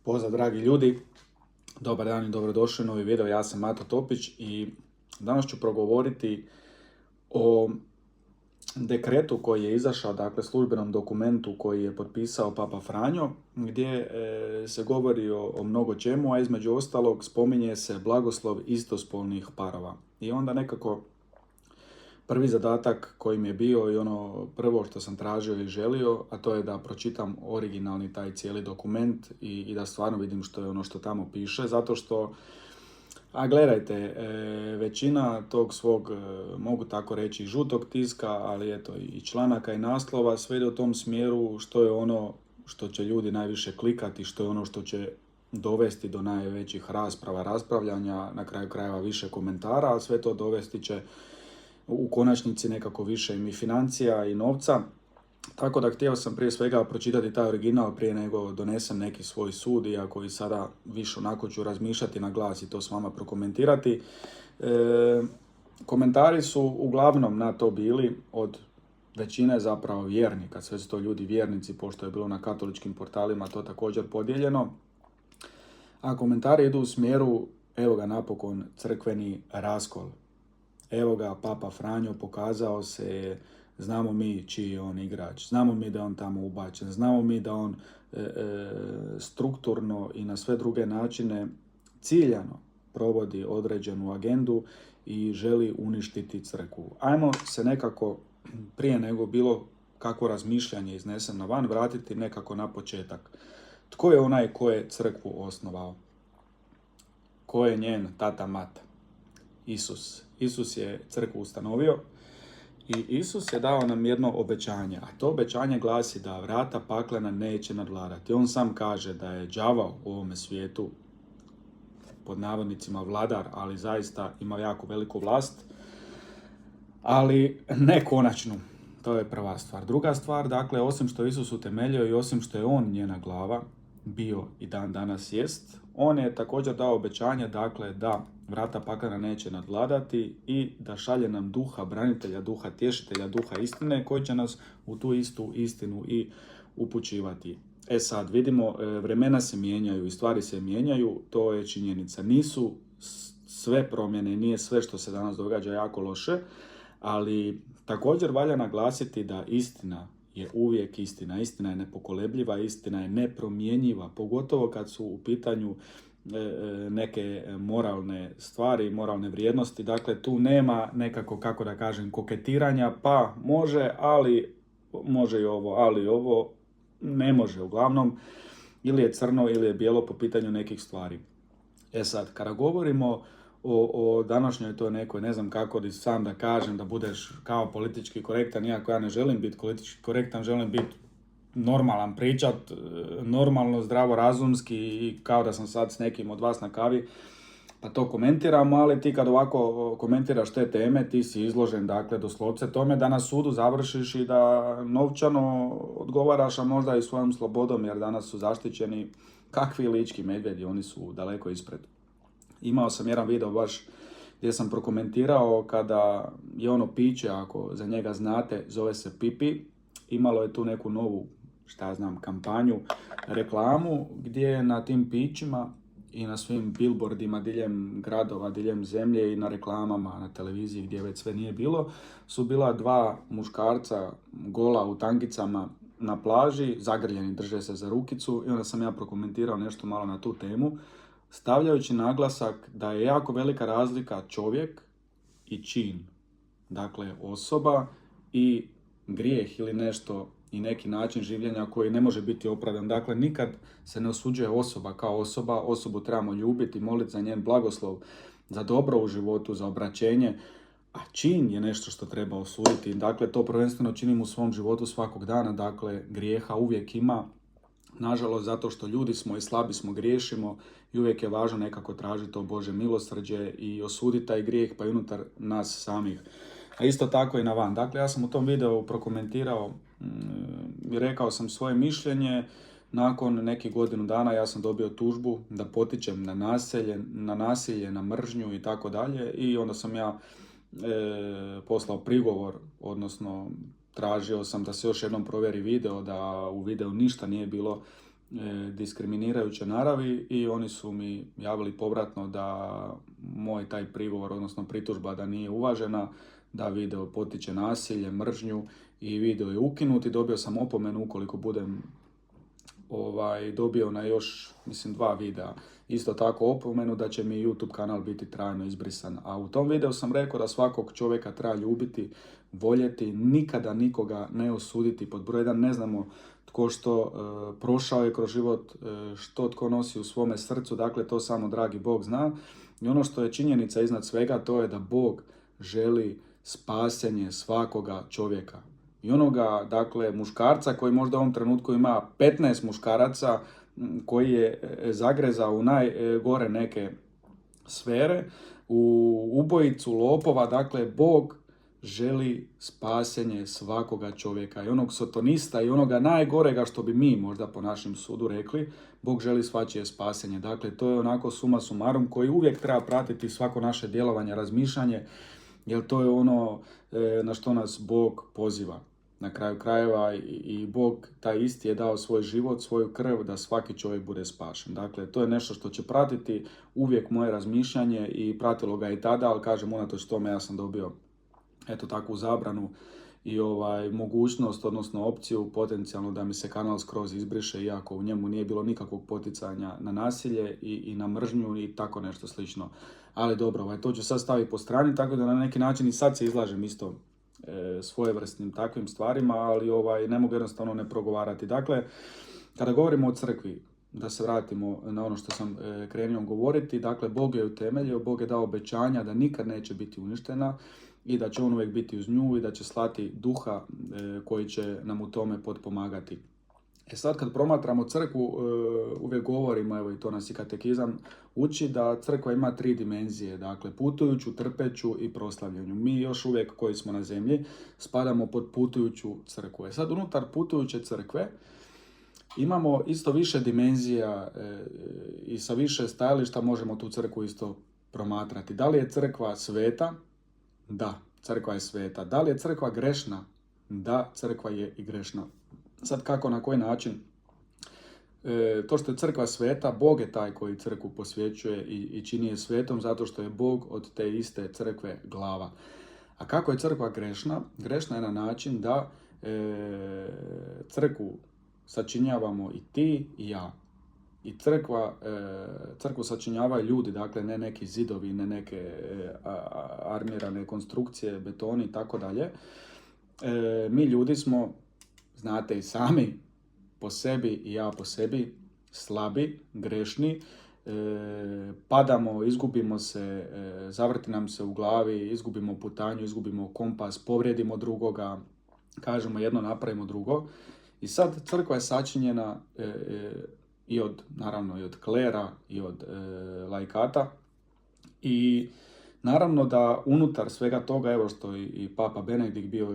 Pozdrav dragi ljudi, dobar dan i dobrodošli u novi video, ja sam Mato Topić i danas ću progovoriti o dekretu koji je izašao, dakle službenom dokumentu koji je potpisao Papa Franjo, gdje se govori o mnogo čemu, a između ostalog spominje se blagoslov istospolnih parova. I onda nekako prvi zadatak koji mi je bio i ono prvo što sam tražio i želio, a to je da pročitam originalni taj cijeli dokument i da stvarno vidim što je ono što tamo piše, zato što, a gledajte, većina tog svog, mogu tako reći, žutog tiska, ali eto i članaka i naslova, sve ide u tom smjeru što je ono što će ljudi najviše klikati, što je ono što će dovesti do najvećih raspravljanja, na kraju krajeva više komentara, a sve to dovesti će u konačnici nekako više i financija i novca. Tako da htio sam prije svega pročitati taj original prije nego donesem neki svoj sud, iako i sada više onako ću razmišljati na glas i to s vama prokomentirati. Komentari su uglavnom na to bili od većine zapravo vjernika, sve su to ljudi vjernici, pošto je bilo na katoličkim portalima to također podijeljeno. A komentari idu u smjeru, evo ga napokon, crkveni raskol. Evo ga, Papa Franjo pokazao se, znamo mi čiji je on igrač, znamo mi da je on tamo ubačen, znamo mi da on strukturno i na sve druge načine ciljano provodi određenu agendu i želi uništiti crkvu. Ajmo se nekako, prije nego bilo kakvo razmišljanje izneseno van, vratiti nekako na početak. Tko je onaj ko je crkvu osnovao? Ko je njen tata mat? Isus. Isus je crkvu ustanovio i Isus je dao nam jedno obećanje, a to obećanje glasi da vrata paklena neće nadvladati. On sam kaže da je đavao u ovome svijetu, pod navodnicima vladar, ali zaista ima jako veliku vlast, ali ne konačnu. To je prva stvar. Druga stvar, dakle, osim što Isus utemeljio i osim što je on njena glava, bio i dan danas jest, on je također dao obećanje, dakle, da vrata paklena neće nadvladati i da šalje nam duha branitelja, duha tješitelja, duha istine koji će nas u tu istu istinu i upućivati. E sad, vidimo, vremena se mijenjaju i stvari se mijenjaju, to je činjenica. Nisu sve promjene, nije sve što se danas događa jako loše, ali također valja naglasiti da istina je uvijek istina. Istina je nepokolebljiva, istina je nepromjenjiva, pogotovo kad su u pitanju neke moralne stvari, moralne vrijednosti. Dakle, tu nema nekako, kako da kažem, koketiranja, pa može, ali može i ovo, ali ovo ne može. Uglavnom, ili je crno ili je bijelo po pitanju nekih stvari. E sad, kada govorimo o današnjoj toj nekoj, ne znam kako da sam da kažem, da budeš kao politički korektan, iako ja ne želim biti politički korektan, želim biti normalan, pričat, normalno, zdravo, razumski i kao da sam sad s nekim od vas na kavi, pa to komentiram, ali ti kad ovako komentiraš te teme, ti si izložen, dakle, doslovce tome da na sudu završiš i da novčano odgovaraš, a možda i svojom slobodom, jer danas su zaštićeni kakvi lički medvjedi, oni su daleko ispred. Imao sam jedan video baš gdje sam prokomentirao kada je ono piće, ako za njega znate, zove se Pipi. Imalo je tu neku novu, kampanju, reklamu, gdje na tim pićima i na svim billboardima diljem gradova, diljem zemlje i na reklamama, na televiziji gdje već sve nije bilo, su bila dva muškarca gola u tangicama na plaži, zagrljeni, drže se za rukicu i onda sam ja prokomentirao nešto malo na tu temu, stavljajući naglasak da je jako velika razlika čovjek i čin. Dakle, osoba i grijeh ili nešto i neki način življenja koji ne može biti opravdan. Dakle, nikad se ne osuđuje osoba kao osoba, osobu trebamo ljubiti, moliti za njen blagoslov, za dobro u životu, za obraćenje, a čin je nešto što treba osuditi. Dakle, to prvenstveno činim u svom životu svakog dana, dakle, grijeha uvijek ima, nažalost, zato što ljudi smo i slabi smo, griješimo i uvijek je važno nekako tražiti to Božje milosrđe i osuditi taj grijeh pa i unutar nas samih. A isto tako i na van. Dakle, ja sam u tom videu prokomentirao i rekao sam svoje mišljenje. Nakon nekih godinu dana ja sam dobio tužbu da potičem na nasilje, na mržnju i tako dalje. I onda sam ja poslao prigovor, odnosno tražio sam da se još jednom provjeri video, da u videu ništa nije bilo diskriminirajuće naravi i oni su mi javili povratno da moj taj prigovor, odnosno pritužba da nije uvažena, da video potiče nasilje, mržnju i video je ukinut i dobio sam opomenu ukoliko budem dobio na još, mislim, 2 videa. Isto tako opomenu da će mi YouTube kanal biti trajno izbrisan. A u tom videu sam rekao da svakog čovjeka treba ljubiti, voljeti, nikada nikoga ne osuditi. Pod broj 1 ne znamo tko što prošao je kroz život, što tko nosi u svome srcu, dakle to samo dragi Bog zna. I ono što je činjenica iznad svega, to je da Bog želi spasenje svakoga čovjeka. I onoga, dakle, muškarca koji možda u ovom trenutku ima 15 muškaraca koji je zagrezao u najgore neke sfere, u ubojicu, lopova, dakle, Bog želi spasenje svakoga čovjeka. I onog sotonista i onoga najgorega što bi mi možda po našem sudu rekli, Bog želi svačije spasenje. Dakle, to je onako suma sumarum koji uvijek treba pratiti svako naše djelovanje, razmišljanje, jer to je ono na što nas Bog poziva. Na kraju krajeva i Bog taj isti je dao svoj život, svoju krv da svaki čovjek bude spašen. Dakle, to je nešto što će pratiti uvijek moje razmišljanje i pratilo ga i tada, ali kažem, unatoč tome ja sam dobio takvu zabranu i mogućnost, odnosno opciju potencijalno da mi se kanal skroz izbriše, iako u njemu nije bilo nikakvog poticanja na nasilje i na mržnju i tako nešto slično. Ali dobro, to ću sad staviti po strani, tako da na neki način i sad se izlažem isto svojevrsnim takvim stvarima, ali ne mogu jednostavno ne progovarati. Dakle, kada govorimo o crkvi, da se vratimo na ono što sam krenuo govoriti, dakle, Bog je utemeljio, Bog je dao obećanja da nikad neće biti uništena i da će on uvijek biti uz nju i da će slati duha koji će nam u tome potpomagati. Sad kad promatramo crkvu, uvijek govorimo, evo i to nas i katekizam uči, da crkva ima 3 dimenzije, dakle putujuću, trpeću i proslavljanju. Mi još uvijek koji smo na zemlji spadamo pod putujuću crkvu. Sad unutar putujuće crkve imamo isto više dimenzija i sa više stajališta možemo tu crkvu isto promatrati. Da li je crkva sveta? Da, crkva je sveta. Da li je crkva grešna? Da, crkva je i grešna. Sad kako, na koji način? To što je crkva sveta, Bog je taj koji crkvu posvjećuje i čini je svetom zato što je Bog od te iste crkve glava. A kako je crkva grešna? Grešna je na način da crkvu sačinjavamo i ti i ja. I crkvu sačinjavaju ljudi, dakle ne neki zidovi, ne neke armirane konstrukcije, betoni i tako dalje. Mi ljudi smo, znate i sami, po sebi i ja po sebi, slabi, grešni, padamo, izgubimo se, zavrti nam se u glavi, izgubimo putanju, izgubimo kompas, povrijedimo drugoga, kažemo jedno, napravimo drugo. I sad crkva je sačinjena i od klera i od laikata i naravno da unutar svega toga, evo što i Papa Benedikt bio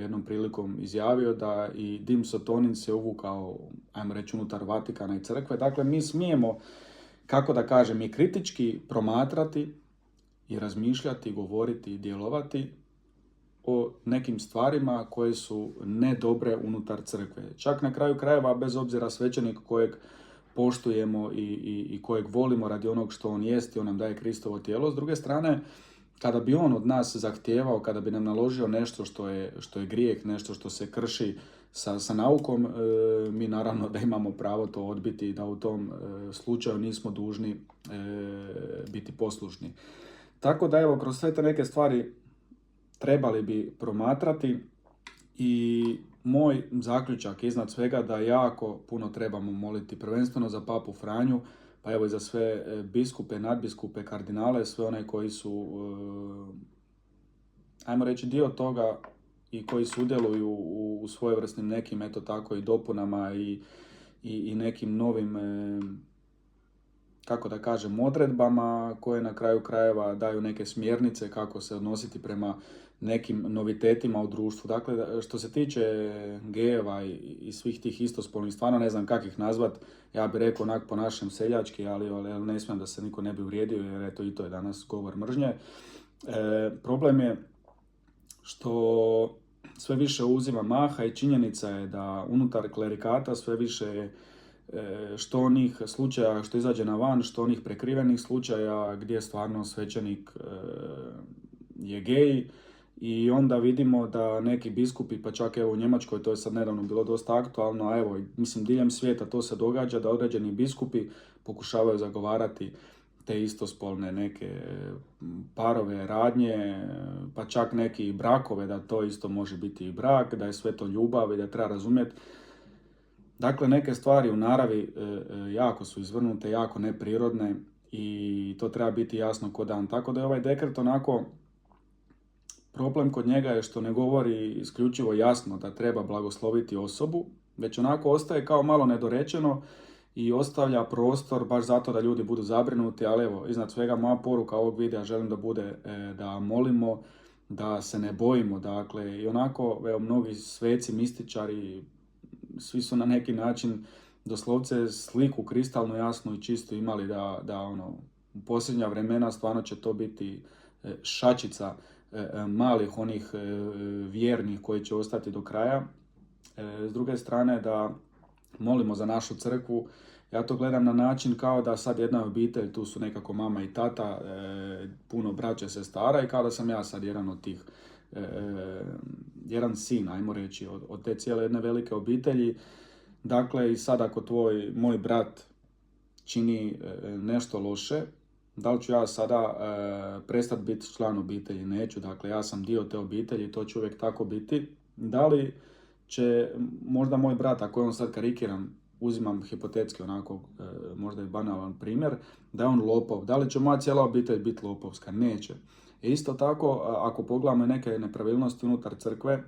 jednom prilikom izjavio, da i dim sotonin se uvukao, ajmo reći, unutar Vatikana i crkve. Dakle, mi smijemo, kako da kažem, i kritički promatrati i razmišljati, govoriti i djelovati o nekim stvarima koje su nedobre unutar crkve. Čak na kraju krajeva, bez obzira svećenik kojeg poštujemo i kojeg volimo radi onog što on jest i on nam daje Kristovo tijelo. S druge strane, kada bi on od nas zahtijevao, kada bi nam naložio nešto što je grijeh, nešto što se krši sa naukom, mi naravno da imamo pravo to odbiti i da u tom slučaju nismo dužni biti poslušni. Tako da evo, kroz sve te neke stvari trebali bi promatrati i moj zaključak iznad svega da jako puno trebamo moliti, prvenstveno za Papu Franju, pa evo i za sve biskupe, nadbiskupe, kardinale, sve one koji su, ajmo reći, dio toga i koji sudjeluju u svojevrsnim nekim, eto tako, i dopunama i nekim novim, kako da kažem, odredbama koje na kraju krajeva daju neke smjernice kako se odnositi prema nekim novitetima u društvu. Dakle, što se tiče gejeva i svih tih istospolnih, stvarno ne znam kako ih nazvat, ja bih rekao onak po našem seljački, ali ne smijem da se niko ne bi uvrijedio, jer eto i to je danas govor mržnje. Problem je što sve više uzima maha i činjenica je da unutar klerikata sve više što onih slučaja što izađe na van, što onih prekrivenih slučaja gdje stvarno svećenik je gej. I onda vidimo da neki biskupi, pa čak evo u Njemačkoj, to je sad nedavno bilo dosta aktualno, a evo, mislim, diljem svijeta to se događa, da određeni biskupi pokušavaju zagovarati te istospolne neke parove, radnje, pa čak neki brakove, da to isto može biti i brak, da je sve to ljubav i da treba razumjeti. Dakle, neke stvari u naravi jako su izvrnute, jako neprirodne i to treba biti jasno ko dan. Tako da je ovaj dekret onako, problem kod njega je što ne govori isključivo jasno da treba blagosloviti osobu, već onako ostaje kao malo nedorečeno i ostavlja prostor baš zato da ljudi budu zabrinuti, ali evo, iznad svega moja poruka ovog videa želim da bude da molimo, da se ne bojimo, dakle, i onako, evo, mnogi sveci, mističari, svi su na neki način doslovce sliku kristalno jasnu i čistu imali da ono, u posljednja vremena stvarno će to biti šačica malih onih vjernih koji će ostati do kraja. S druge strane da molimo za našu crkvu. Ja to gledam na način kao da sad jedna obitelj, tu su nekako mama i tata, puno braće, sestara i kao da sam ja sad jedan od tih, jedan sin, ajmo reći, od te cijele jedne velike obitelji. Dakle, i sad ako moj brat čini nešto loše, da li ću ja sada prestati biti član obitelji? Neću, dakle ja sam dio te obitelji, to će uvijek tako biti. Da li će možda moj brat, ako je on sad karikiram, uzimam hipotetski onako, možda je banalan primjer, da je on lopov, da li će moja cijela obitelj biti lopovska? Neće. Isto tako, ako pogledamo neke nepravilnosti unutar crkve,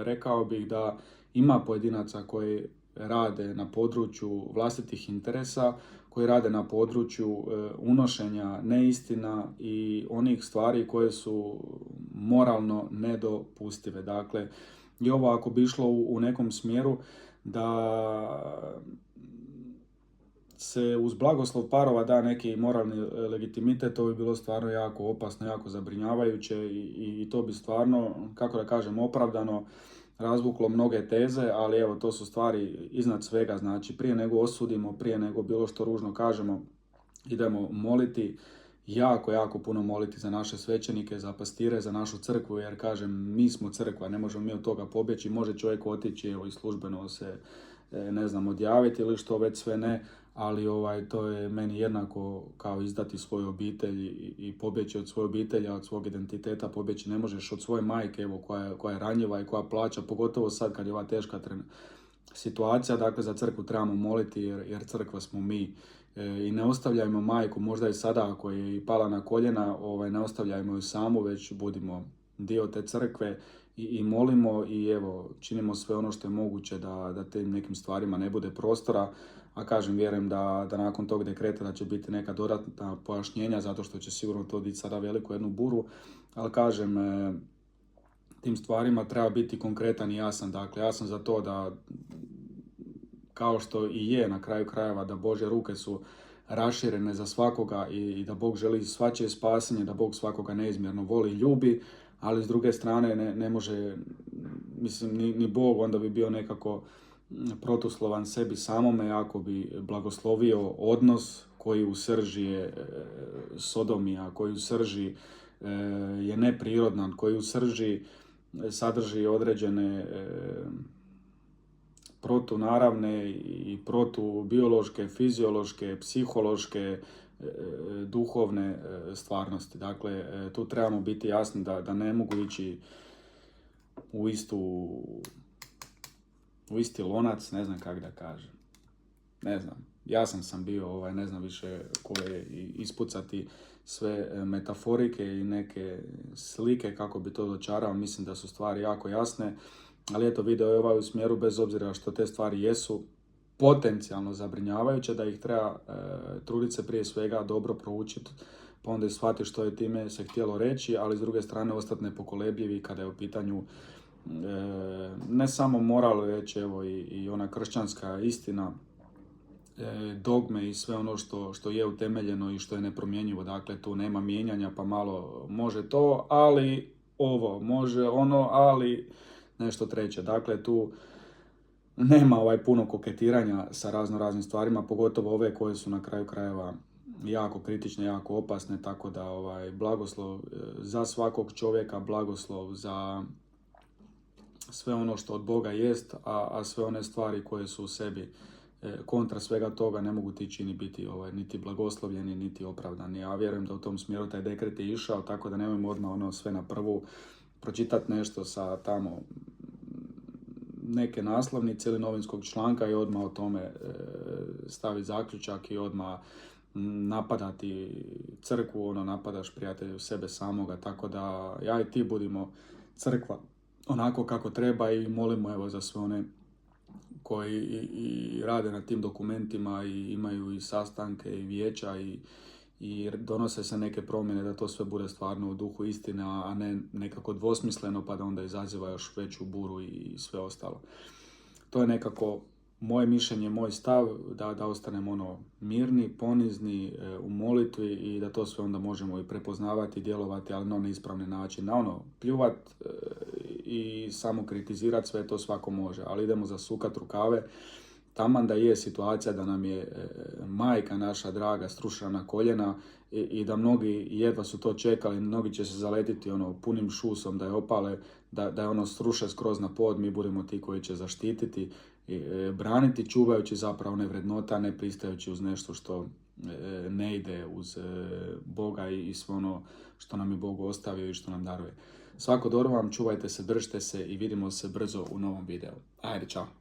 rekao bih da ima pojedinaca koji rade na području vlastitih interesa, koji rade na području unošenja neistina i onih stvari koje su moralno nedopustive. Dakle, i ovo ako bi išlo u nekom smjeru da se uz blagoslov parova da neki moralni legitimitet, to bi bilo stvarno jako opasno, jako zabrinjavajuće i to bi stvarno, kako da kažem, opravdano razvuklo mnoge teze, ali evo, to su stvari iznad svega, znači prije nego osudimo, prije nego bilo što ružno kažemo, idemo moliti, jako puno moliti za naše svećenike, za pastire, za našu crkvu, jer kažem, mi smo crkva, ne možemo mi od toga pobjeći, može čovjek otići evo, i službeno se, ne znam, odjaviti ili što već sve ne, ali to je meni jednako kao izdati svoju obitelj i pobjeći od svoje obitelji, od svog identiteta pobjeći ne možeš od svoje majke, evo, koja je ranjiva i koja plaća, pogotovo sad kad je ova teška situacija. Dakle, za crkvu trebamo moliti jer crkva smo mi. I ne ostavljajmo majku, možda i sada ako je i pala na koljena, ne ostavljajmo ju samu, već budimo dio te crkve i molimo i evo, činimo sve ono što je moguće da tim nekim stvarima ne bude prostora. A kažem, vjerujem da nakon tog dekreta da će biti neka dodatna pojašnjenja, zato što će sigurno to biti sada veliku jednu buru, ali kažem, tim stvarima treba biti konkretan i jasan. Dakle, ja sam za to da, kao što i je na kraju krajeva, da Božje ruke su raširene za svakoga i da Bog želi svačije spasenje, da Bog svakoga neizmjerno voli i ljubi, ali s druge strane ne može, mislim, ni Bog onda bi bio nekako protuslovan sebi samome ako bi blagoslovio odnos koji u srži je sodomija, koji u srži je neprirodan, koji u srži sadrži određene protunaravne i protubiološke, fiziološke, psihološke, duhovne stvarnosti. Dakle, tu trebamo biti jasni da ne mogu ići u isti lonac, ne znam kako da kažem. Ne znam, jasan sam bio, ne znam više koje ispucati sve metaforike i neke slike kako bi to dočarao. Mislim da su stvari jako jasne, ali eto, video je u smjeru, bez obzira što te stvari jesu potencijalno zabrinjavajuće, da ih treba truditi se prije svega dobro proučiti, pa onda i shvatiti što je time se htjelo reći, ali s druge strane ostati nepokolebljivi kada je u pitanju ne samo moral, već evo i ona kršćanska istina, dogme i sve ono što je utemeljeno i što je nepromjenjivo. Dakle, tu nema mijenjanja, pa malo može to, ali ovo, može ono, ali nešto treće. Dakle, tu nema puno koketiranja sa raznim stvarima, pogotovo ove koje su na kraju krajeva jako kritične, jako opasne, tako da blagoslov za svakog čovjeka, blagoslov za sve ono što od Boga jest, a sve one stvari koje su u sebi kontra svega toga ne mogu ti čini biti niti blagoslovljeni, niti opravdani. Ja vjerujem da u tom smjeru taj dekret je išao, tako da nemojmo odmah sve na prvu pročitati nešto sa tamo neke naslovnice ili novinskog članka i odmah o tome staviti zaključak i odmah napadati crkvu, napadaš prijatelju sebe samoga, tako da ja i ti budimo crkva onako kako treba i molimo za sve one koji i rade na tim dokumentima i imaju i sastanke i vijeća i donose se neke promjene, da to sve bude stvarno u duhu istine, a ne nekako dvosmisleno pa da onda izaziva još veću buru i sve ostalo. To je nekako moje mišljenje, moj stav, da ostanemo mirni, ponizni u molitvi i da to sve onda možemo i prepoznavati, djelovati, ali na ispravni način. Pljuvat i samo kritizirati, sve to svako može, ali idemo zasukat rukave. Taman da je situacija da nam je majka naša draga strušena na koljena i da mnogi jedva su to čekali, mnogi će se zaletiti punim šusom da je opale, da je sruše skroz na pod, mi budemo ti koji će zaštititi, braniti, čuvajući zapravo one vrednota, ne pristajući uz nešto što ne ide uz Boga i sve ono što nam je Bog ostavio i što nam daruje. Svako dobro vam, čuvajte se, držite se i vidimo se brzo u novom videu. Ajde, čao!